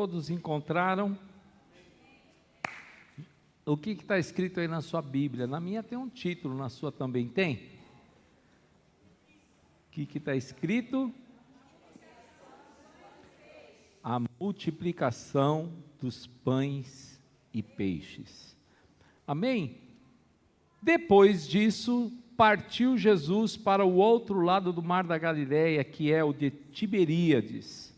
Todos encontraram? O que está escrito aí na sua Bíblia? Na minha tem um título, na sua também tem? O que está escrito? A multiplicação dos pães e peixes. Amém? Depois disso, partiu Jesus para o outro lado do mar da Galileia, que é o de Tiberíades,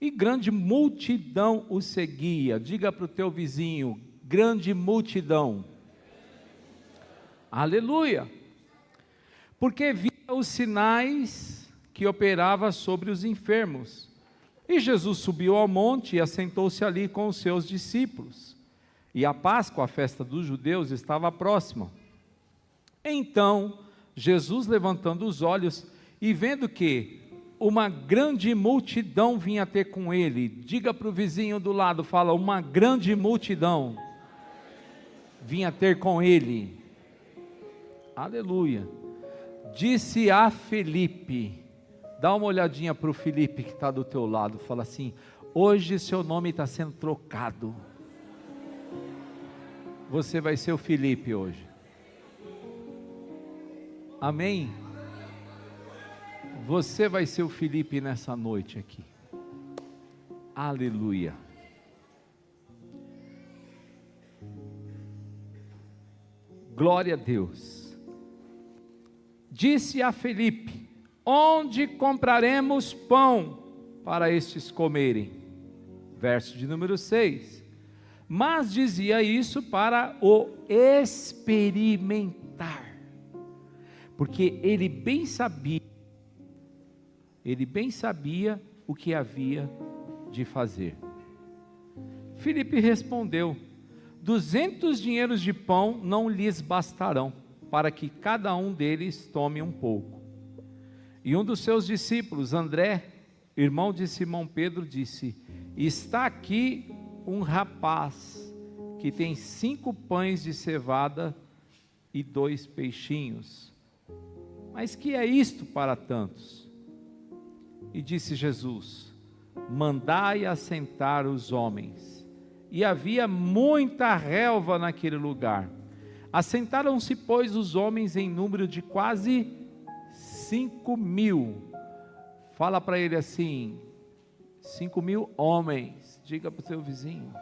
e grande multidão o seguia. Diga para o teu vizinho: grande multidão. Aleluia! Porque via os sinais que operava sobre os enfermos. E Jesus subiu ao monte e assentou-se ali com os seus discípulos. E a Páscoa, a festa dos judeus, estava próxima. Então, Jesus, levantando os olhos e vendo que uma grande multidão vinha ter com ele, diga para o vizinho do lado, fala, uma grande multidão vinha ter com ele. Aleluia. Disse a Felipe, dá uma olhadinha para o Felipe que está do teu lado, fala assim: hoje seu nome está sendo trocado, você vai ser o Felipe hoje. Amém? Você vai ser o Felipe nessa noite aqui. Aleluia. Glória a Deus. Disse a Felipe: onde compraremos pão para estes comerem? Verso de número 6. Mas dizia isso para o experimentar, porque ele bem sabia o que havia de fazer. Filipe respondeu: 200 dinheiros de pão não lhes bastarão, para que cada um deles tome um pouco. E um dos seus discípulos, André, irmão de Simão Pedro, disse: está aqui um rapaz que tem 5 pães de cevada e 2 peixinhos. Mas que é isto para tantos? E disse Jesus: mandai assentar os homens. E havia muita relva naquele lugar. Assentaram-se, pois, os homens em número de quase 5.000. Fala para ele assim: 5.000 homens. Diga para o seu vizinho.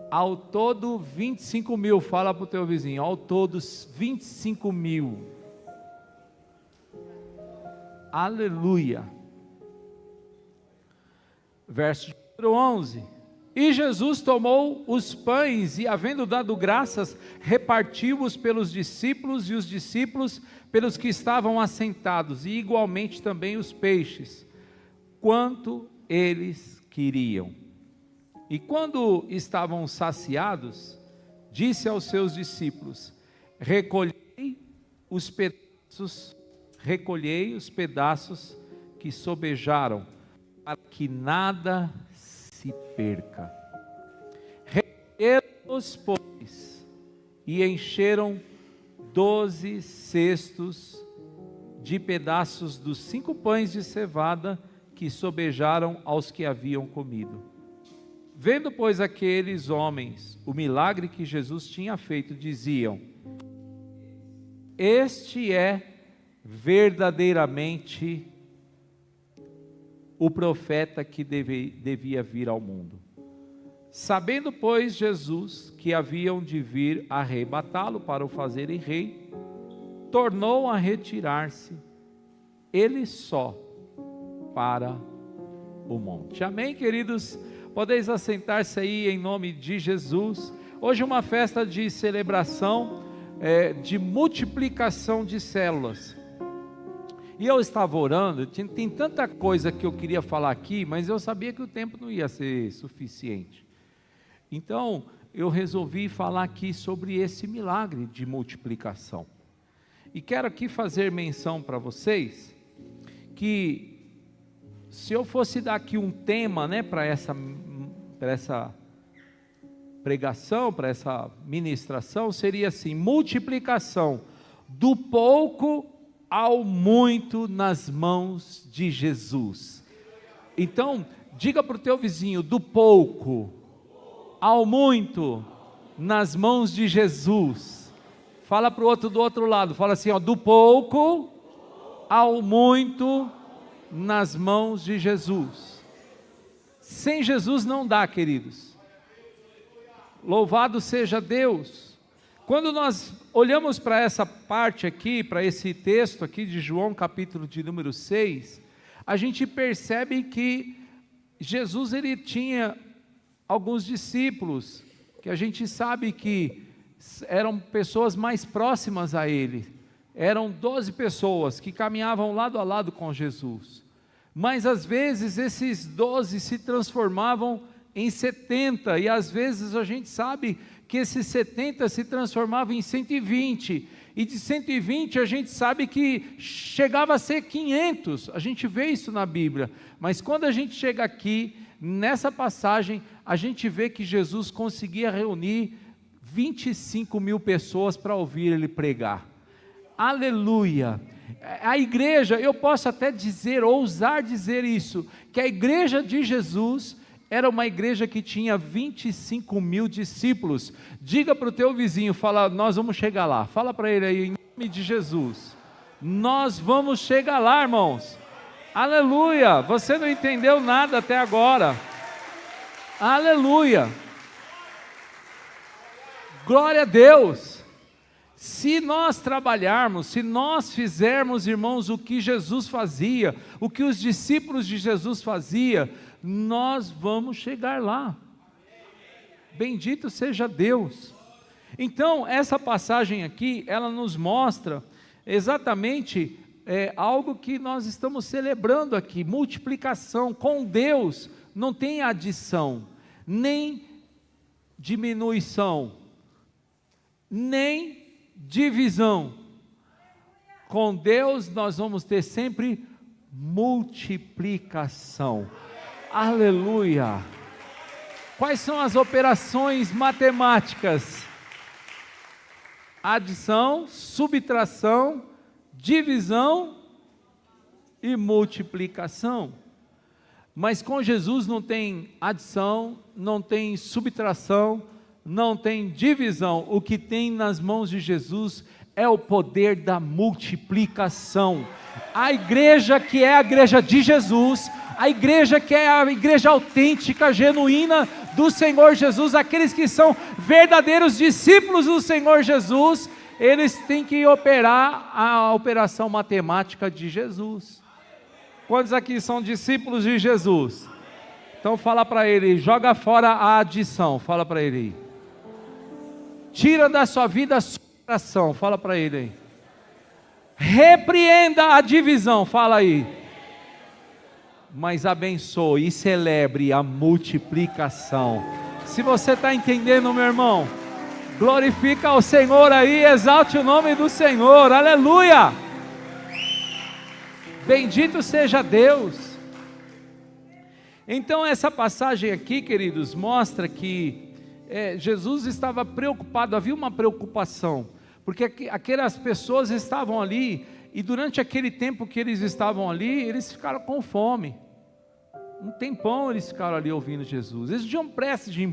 Ao todo 25.000. Fala para o teu vizinho. Ao todo 25.000. Aleluia. Verso número 11. E Jesus tomou os pães e, havendo dado graças, repartiu-os pelos discípulos e os discípulos pelos que estavam assentados, e igualmente também os peixes, quanto eles queriam. E quando estavam saciados, disse aos seus discípulos: recolhei os pedaços que sobejaram, para que nada se perca. Recolheram-os, pois, e encheram 12 cestos de pedaços dos 5 pães de cevada que sobejaram aos que haviam comido. Vendo, pois, aqueles homens o milagre que Jesus tinha feito, diziam: este é verdadeiramente o profeta que devia vir ao mundo. Sabendo, pois, Jesus que haviam de vir arrebatá-lo para o fazerem rei, tornou a retirar-se, ele só, para o monte. Amém, queridos? Podeis assentar-se aí em nome de Jesus. Hoje é uma festa de celebração, de multiplicação de células. E eu estava orando, tem tanta coisa que eu queria falar aqui, mas eu sabia que o tempo não ia ser suficiente. Então, eu resolvi falar aqui sobre esse milagre de multiplicação. E quero aqui fazer menção para vocês, que se eu fosse dar aqui um tema, para essa pregação, para essa ministração, seria assim: multiplicação do pouco ao muito nas mãos de Jesus. Então, Diga para o teu vizinho: do pouco ao muito, nas mãos de Jesus. Fala para o outro do outro lado, fala assim, ó, do pouco ao muito, nas mãos de Jesus. Sem Jesus não dá, queridos. Louvado seja Deus. Quando nós olhamos para essa parte aqui, para esse texto aqui de João, capítulo de número 6, a gente percebe que Jesus, ele tinha alguns discípulos, que a gente sabe que eram pessoas mais próximas a ele. Eram 12 pessoas que caminhavam lado a lado com Jesus. Mas às vezes esses 12 se transformavam em 70, e às vezes a gente sabe que esses 70 se transformavam em 120, e de 120 a gente sabe que chegava a ser 500, a gente vê isso na Bíblia, mas quando a gente chega aqui, nessa passagem, a gente vê que Jesus conseguia reunir 25 mil pessoas para ouvir ele pregar. Aleluia! A igreja, eu posso até dizer, ousar dizer isso, que a igreja de Jesus era uma igreja que tinha 25 mil discípulos. Diga para o teu vizinho, fala, nós vamos chegar lá. Fala para ele aí, em nome de Jesus. Nós vamos chegar lá, irmãos. Aleluia! Você não entendeu nada até agora. Aleluia! Glória a Deus! Se nós trabalharmos, se nós fizermos, irmãos, o que Jesus fazia, o que os discípulos de Jesus faziam, nós vamos chegar lá. Bendito seja Deus. Então, essa passagem aqui, ela nos mostra exatamente algo que nós estamos celebrando aqui, multiplicação. Com Deus não tem adição, nem diminuição, nem divisão. Com Deus nós vamos ter sempre multiplicação. Aleluia! Quais são as operações matemáticas? Adição, subtração, divisão e multiplicação. Mas com Jesus não tem adição, não tem subtração, não tem divisão. O que tem nas mãos de Jesus é o poder da multiplicação. A igreja que é a igreja de Jesus, a igreja que é a igreja autêntica, genuína do Senhor Jesus, aqueles que são verdadeiros discípulos do Senhor Jesus, eles têm que operar a operação matemática de Jesus. Quantos aqui são discípulos de Jesus? Então fala para ele, joga fora a adição, fala para ele aí. Tira da sua vida a subtração, fala para ele aí. Repreenda a divisão, fala aí. Mas abençoe e celebre a multiplicação. Se você está entendendo, meu irmão, glorifica ao Senhor aí, exalte o nome do Senhor, aleluia! Bendito seja Deus. Então essa passagem aqui, queridos, mostra que Jesus estava preocupado, havia uma preocupação, porque aquelas pessoas estavam ali, e durante aquele tempo que eles estavam ali, eles ficaram com fome. Um tempão eles ficaram ali ouvindo Jesus, eles tinham pressa de ir embora.